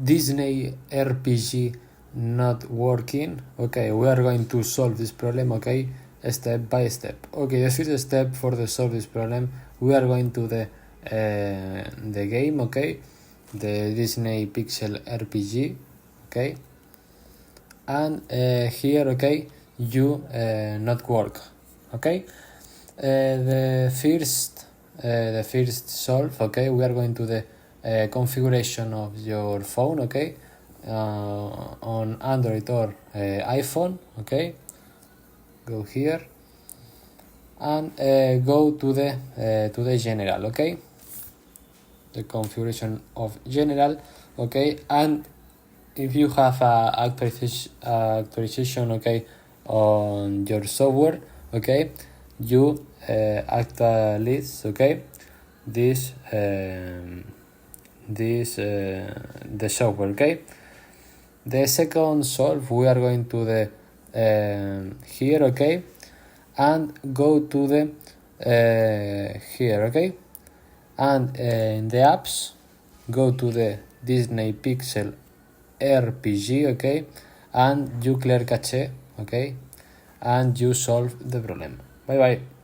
Disney RPG not working. Okay, we are going to solve this problem, okay, step by step. Okay, the first step for the solve this problem, we are going to the game, okay, the Disney Pixel RPG, okay, and here, okay, you not work, okay. The first solve, okay, we are going to the configuration of your phone, okay, on Android or iPhone, okay. Go here and go to the general, okay, the configuration of general, okay, and if you have a actualization, okay, on your software, okay, you actualize, okay, this the software, okay. The second solve, we are going to the here, okay, and go to the here, okay, and in the apps go to the Disney Pixel RPG, okay, and you clear cache, okay, and you solve the problem. Bye bye.